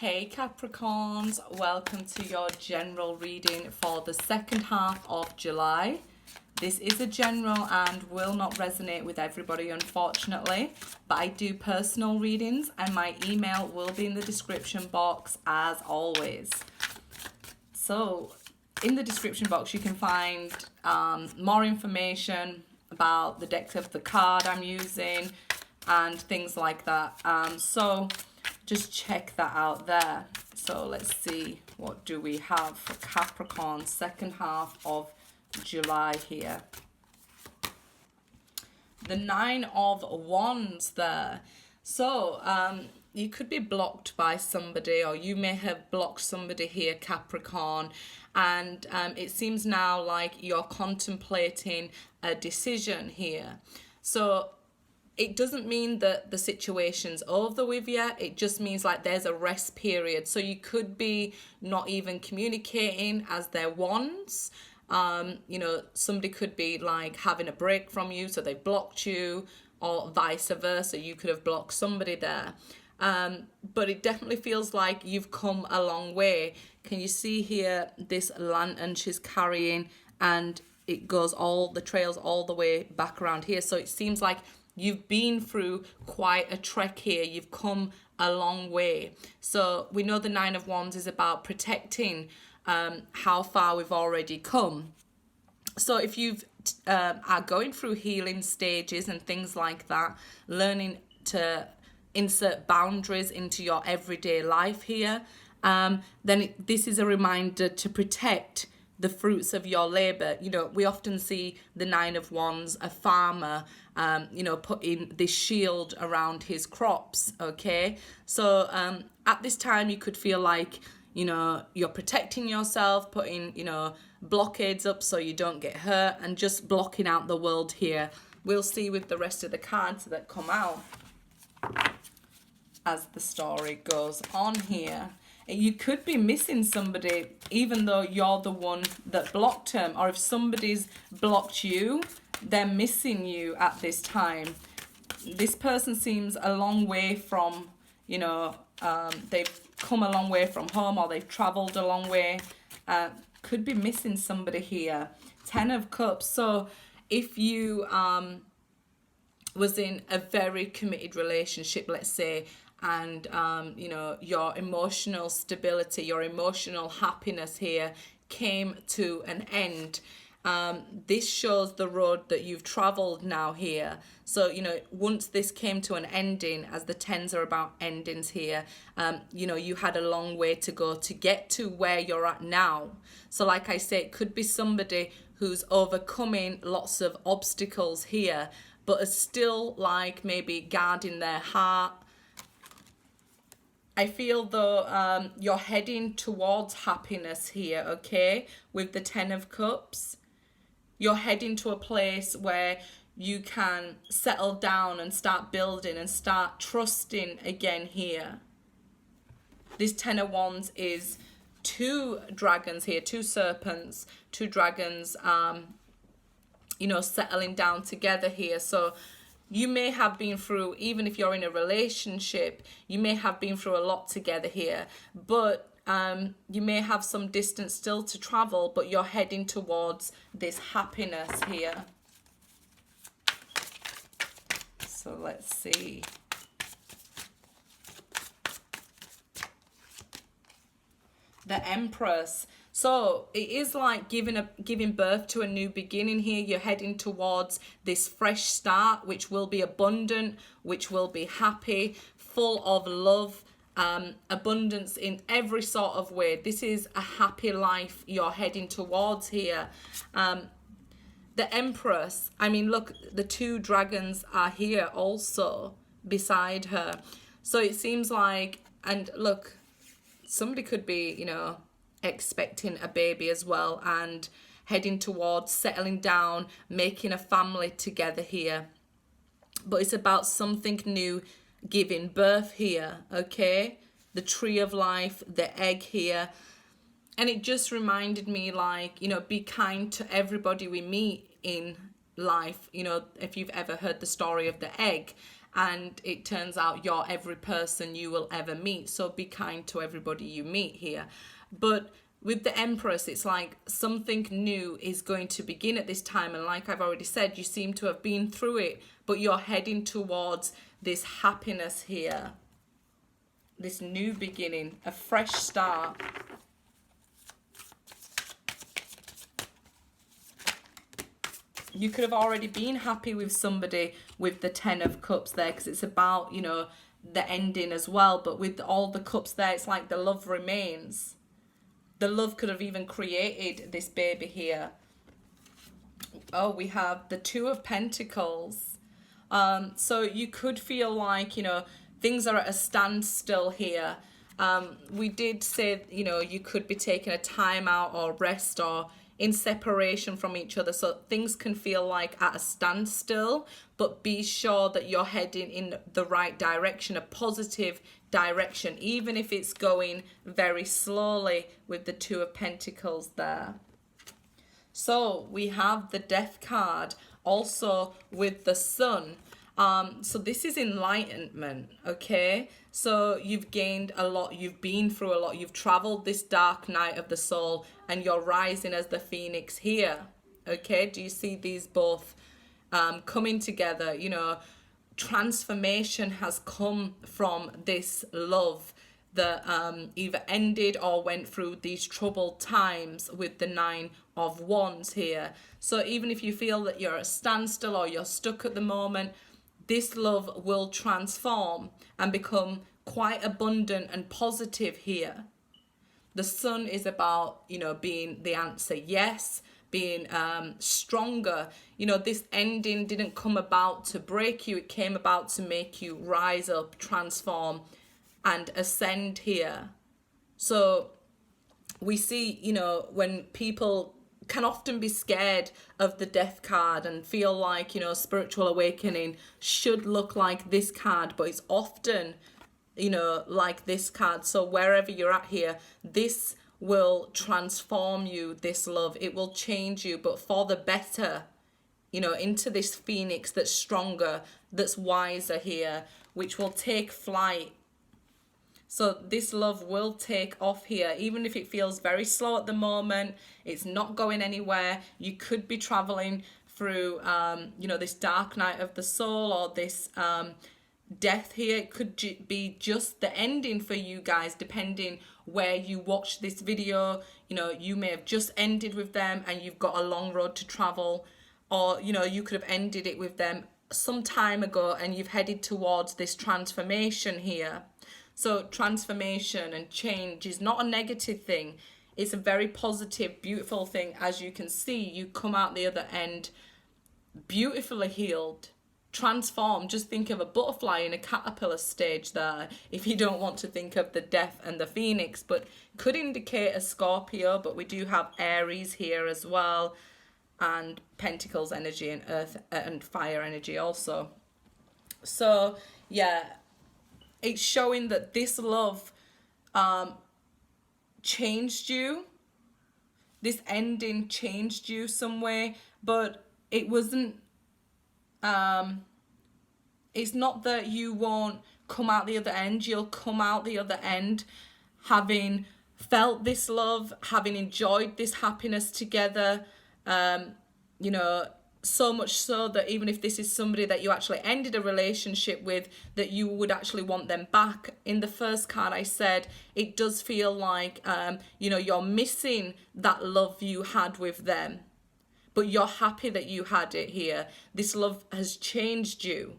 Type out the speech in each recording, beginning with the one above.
Hey Capricorns, welcome to your general reading for the second half of July. This is a general and will not resonate with everybody, unfortunately, but I do personal readings and my email will be in the description box as always. So in the description box you can find more information about the deck of the card I'm using and things like that. So just check that out there. So let's see, what do we have for Capricorn second half of July here? The 9 of Wands there. So you could be blocked by somebody, or you may have blocked somebody here, Capricorn, and it seems now like you're contemplating a decision here. So it doesn't mean that the situation's over with yet. It just means like there's a rest period. So you could be not even communicating as their wands. You know, somebody could be like having a break from you, so they blocked you, or vice versa. You could have blocked somebody there. But it definitely feels like you've come a long way. Can you see here this lantern she's carrying, and it goes the trails all the way back around here. So it seems like you've been through quite a trek here. You've come a long way. So we know the 9 of Wands is about protecting how far we've already come. So if you've are going through healing stages and things like that, learning to insert boundaries into your everyday life here, then this is a reminder to protect the fruits of your labor. You know, we often see the 9 of Wands, a farmer, you know, putting this shield around his crops, okay? So at this time you could feel like, you know, you're protecting yourself, putting, you know, blockades up so you don't get hurt, and just blocking out the world here. We'll see with the rest of the cards that come out as the story goes on here. You could be missing somebody even though you're the one that blocked them, or if somebody's blocked you, they're missing you at this time. This person seems a long way from, you know, they've come a long way from home, or they've traveled a long way. Could be missing somebody here. 10 of Cups. So if you was in a very committed relationship, let's say, and you know, your emotional stability, your emotional happiness here came to an end, this shows the road that you've traveled now here. So, you know, once this came to an ending, as the 10s are about endings here, you know, you had a long way to go to get to where you're at now. So like I say, it could be somebody who's overcoming lots of obstacles here, but is still like maybe guarding their heart. I feel though you're heading towards happiness here, okay, with the 10 of Cups. You're heading to a place where you can settle down and start building and start trusting again here. This 10 of Wands is 2 dragons here, 2 serpents, 2 dragons, you know, settling down together here. So you may have been through, even if you're in a relationship, you may have been through a lot together here, but you may have some distance still to travel, but you're heading towards this happiness here. So let's see. The Empress. So it is like giving birth to a new beginning here. You're heading towards this fresh start, which will be abundant, which will be happy, full of love, abundance in every sort of way. This is a happy life you're heading towards here. The Empress, I mean, look, the 2 dragons are here also beside her. So it seems like, and look, somebody could be, you know, expecting a baby as well, and heading towards settling down, making a family together here. But it's about something new giving birth here, okay? The tree of life, the egg here. And it just reminded me, like, you know, be kind to everybody we meet in life. You know, if you've ever heard the story of the egg, and it turns out you're every person you will ever meet. So be kind to everybody you meet here. But with the Empress, it's like something new is going to begin at this time. And like I've already said, you seem to have been through it, but you're heading towards this happiness here. This new beginning, a fresh start. You could have already been happy with somebody with the Ten of Cups there, because it's about, you know, the ending as well. But with all the cups there, it's like the love remains. The love could have even created this baby here. Oh, we have the Two of Pentacles. So you could feel like, you know, things are at a standstill here. We did say, you know, you could be taking a time out or rest or in separation from each other. So things can feel like at a standstill, but be sure that you're heading in the right direction, a positive direction, even if it's going very slowly with the Two of Pentacles there. So we have the Death card also with the Sun. So this is enlightenment, okay? So you've gained a lot, you've been through a lot, you've traveled this dark night of the soul, and you're rising as the phoenix here, okay? Do you see these both coming together? You know, transformation has come from this love that either ended or went through these troubled times with the Nine of Wands here. So even if you feel that you're at a standstill or you're stuck at the moment, this love will transform and become quite abundant and positive here. The Sun is about, you know, being the answer, yes, being stronger. You know, this ending didn't come about to break you. It came about to make you rise up, transform, and ascend here. So we see, you know, when people can often be scared of the Death card and feel like, you know, spiritual awakening should look like this card, but it's often, you know, like this card. So wherever you're at here, this will transform you, this love. It will change you, but for the better, you know, into this phoenix that's stronger, that's wiser here, which will take flight. So this love will take off here, even if it feels very slow at the moment. It's not going anywhere. You could be traveling through, you know, this dark night of the soul, or this death here. It could be just the ending for you guys, depending where you watch this video. You know, you may have just ended with them and you've got a long road to travel, or, you know, you could have ended it with them some time ago and you've headed towards this transformation here. So transformation and change is not a negative thing. It's a very positive, beautiful thing. As you can see, you come out the other end beautifully healed, transformed. Just think of a butterfly in a caterpillar stage there, if you don't want to think of the death and the phoenix. But could indicate a Scorpio, but we do have Aries here as well, and Pentacles energy and earth and fire energy also. So yeah, it's showing that this love changed you. This ending changed you some way, but it wasn't, it's not that you won't come out the other end. You'll come out the other end having felt this love, having enjoyed this happiness together, you know, so much so that even if this is somebody that you actually ended a relationship with, that you would actually want them back. In the first card I said, it does feel like, you know, you're missing that love you had with them, but you're happy that you had it here. This love has changed you.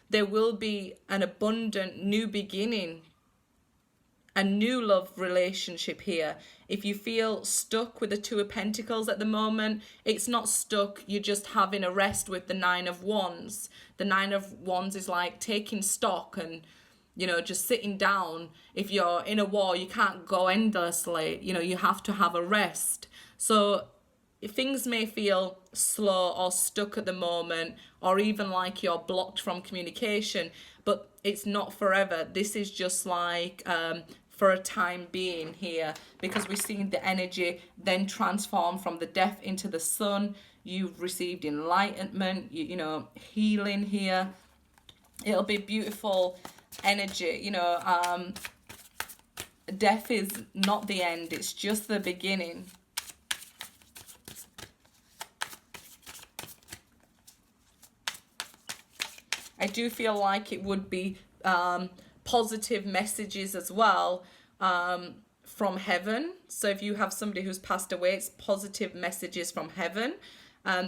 There will be an abundant new beginning, a new love relationship here. If you feel stuck with the Two of Pentacles at the moment, it's not stuck. You're just having a rest with the Nine of Wands. The Nine of Wands is like taking stock and, you know, just sitting down. If you're in a war, you can't go endlessly. You know, you have to have a rest. So if things may feel slow or stuck at the moment, or even like you're blocked from communication, but it's not forever. This is just like for a time being here, because we've seen the energy then transform from the death into the sun. You've received enlightenment, you know, healing here. It'll be beautiful energy, you know. Death is not the end, it's just the beginning. I do feel like it would be positive messages as well from heaven. So if you have somebody who's passed away, it's positive messages from heaven.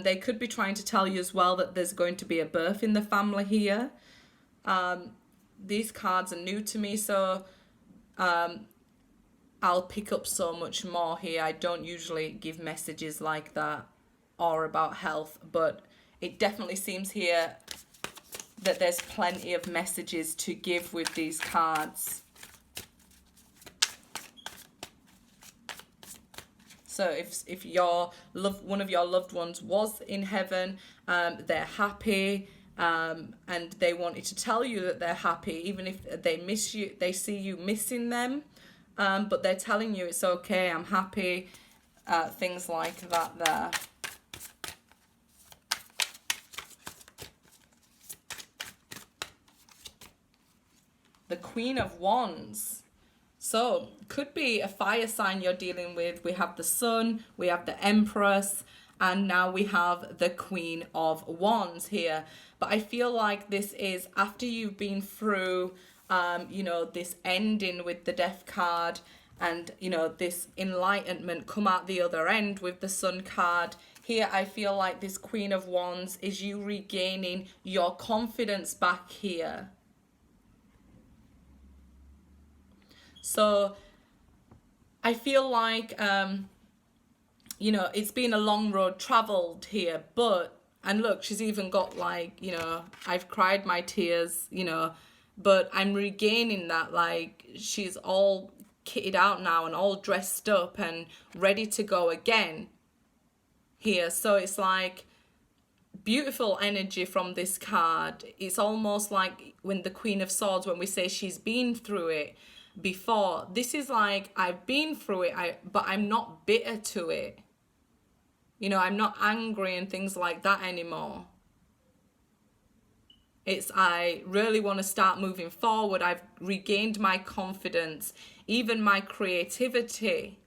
They could be trying to tell you as well that there's going to be a birth in the family here. These cards are new to me, so I'll pick up so much more here. I don't usually give messages like that or about health, but it definitely seems here that there's plenty of messages to give with these cards. So if one of your loved ones was in heaven, they're happy, and they wanted to tell you that they're happy, even if they miss you, they see you missing them, but they're telling you it's okay, I'm happy, things like that there. The Queen of Wands. So, could be a fire sign you're dealing with. We have the Sun, we have the Empress, and now we have the Queen of Wands here. But I feel like this is after you've been through, you know, this ending with the Death card and, you know, this enlightenment, come out the other end with the Sun card. Here, I feel like this Queen of Wands is you regaining your confidence back here. So I feel like, you know, it's been a long road traveled here, but, and look, she's even got like, you know, I've cried my tears, you know, but I'm regaining that, like, she's all kitted out now and all dressed up and ready to go again here. So it's like beautiful energy from this card. It's almost like when the Queen of Swords, when we say she's been through it before, this is like, I've been through it, but I'm not bitter to it. You know, I'm not angry and things like that anymore. It's, I really want to start moving forward. I've regained my confidence, even my creativity,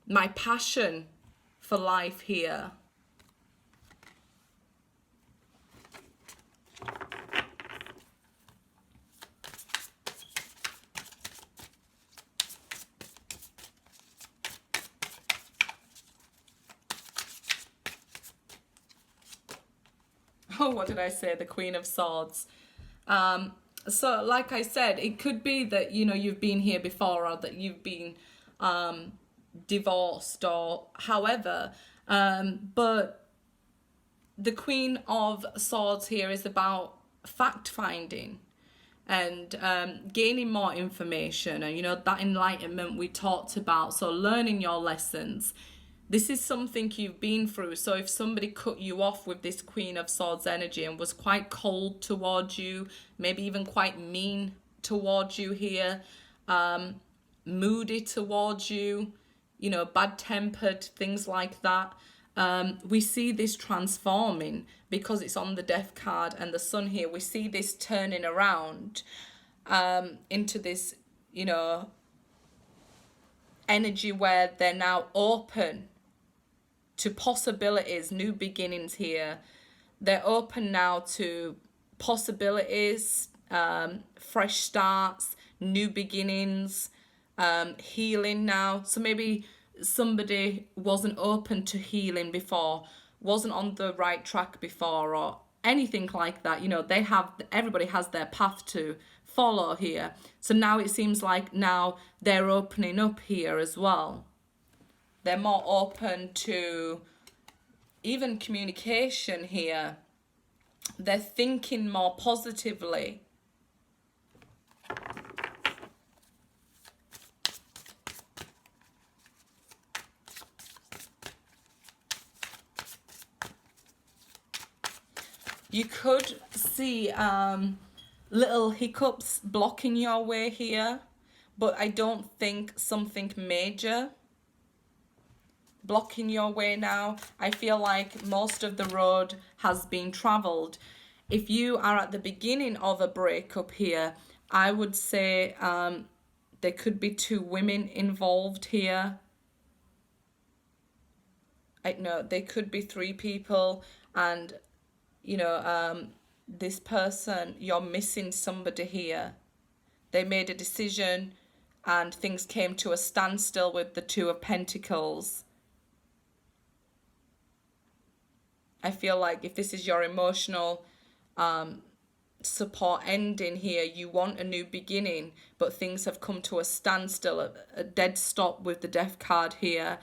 my passion for life here. Oh, what did I say? The Queen of Swords. So like I said, it could be that, you know, you've been here before, or that you've been divorced or however. But the Queen of Swords here is about fact finding and gaining more information, and, you know, that enlightenment we talked about. So learning your lessons. This is something you've been through. So if somebody cut you off with this Queen of Swords energy and was quite cold towards you, maybe even quite mean towards you here, moody towards you, you know, bad-tempered, things like that, we see this transforming because it's on the Death card and the Sun here. We see this turning around into this, you know, energy where they're now open to possibilities, new beginnings here. They're open now to possibilities, fresh starts, new beginnings, healing now. So maybe somebody wasn't open to healing before, wasn't on the right track before, or anything like that. You know, everybody has their path to follow here. So now it seems like now they're opening up here as well. They're more open to even communication here. They're thinking more positively. You could see little hiccups blocking your way here, but I don't think something major blocking your way now. I feel like most of the road has been traveled. if you are at the beginning of a breakup here, I would say there could be two women involved here. No, there could be three people, and you know, this person, you're missing somebody here. They made a decision and things came to a standstill with the Two of Pentacles. I feel like if this is your emotional support ending here, you want a new beginning, but things have come to a standstill, a dead stop with the Death card here.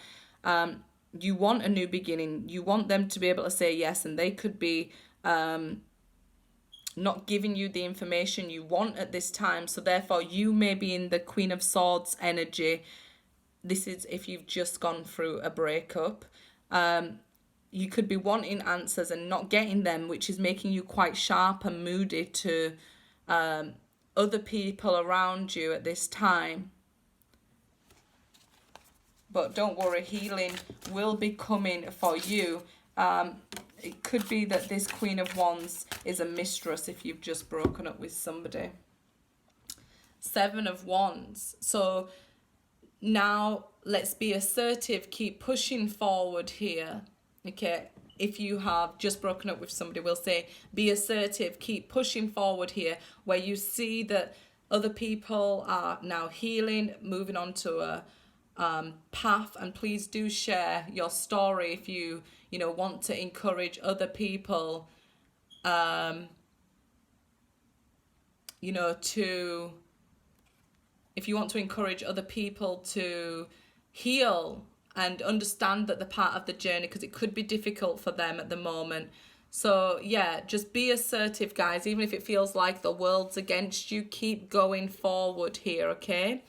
You want a new beginning. You want them to be able to say yes, and they could be not giving you the information you want at this time. So therefore, you may be in the Queen of Swords energy. This is if you've just gone through a breakup. You could be wanting answers and not getting them, which is making you quite sharp and moody to other people around you at this time. But don't worry, healing will be coming for you. It could be that this Queen of Wands is a mistress if you've just broken up with somebody. Seven of Wands. So now let's be assertive. Keep pushing forward here. Okay, if you have just broken up with somebody, we'll say be assertive. Keep pushing forward here, where you see that other people are now healing, moving on to a path. And please do share your story if you want to encourage other people if you want to encourage other people to heal and understand that they're part of the journey, because it could be difficult for them at the moment. So yeah, just be assertive, guys. Even if it feels like the world's against you, keep going forward here, okay?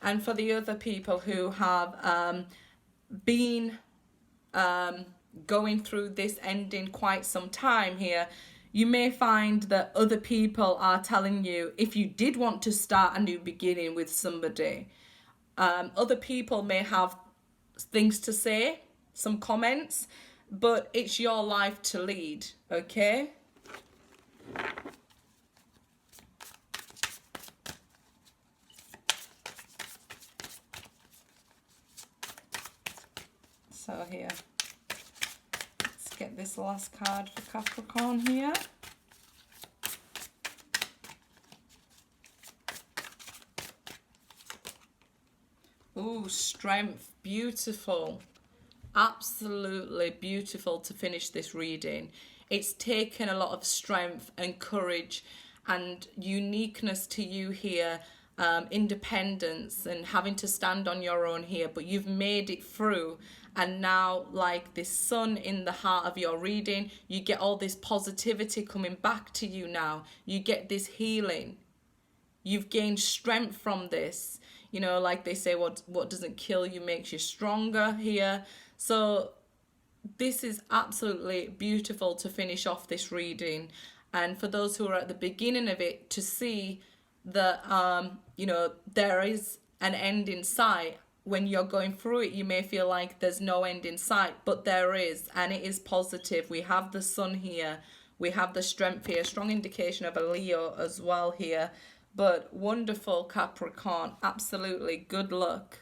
And for the other people who have been going through this ending quite some time here, you may find that other people are telling you, if you did want to start a new beginning with somebody, other people may have things to say, some comments, but it's your life to lead, okay? So here, let's get this last card for Capricorn here. Ooh, Strength. Beautiful. Absolutely beautiful to finish this reading. It's taken a lot of strength and courage and uniqueness to you here, independence and having to stand on your own here, but you've made it through. And now, like this sun in the heart of your reading, you get all this positivity coming back to you now. You get this healing. You've gained strength from this. You know, like they say, what doesn't kill you makes you stronger here. So this is absolutely beautiful to finish off this reading. And for those who are at the beginning of it, to see that, there is an end in sight. When you're going through it, you may feel like there's no end in sight, but there is, and it is positive. We have the sun here. We have the strength here. Strong indication of a Leo as well here. But wonderful, Capricorn. Absolutely. Good luck.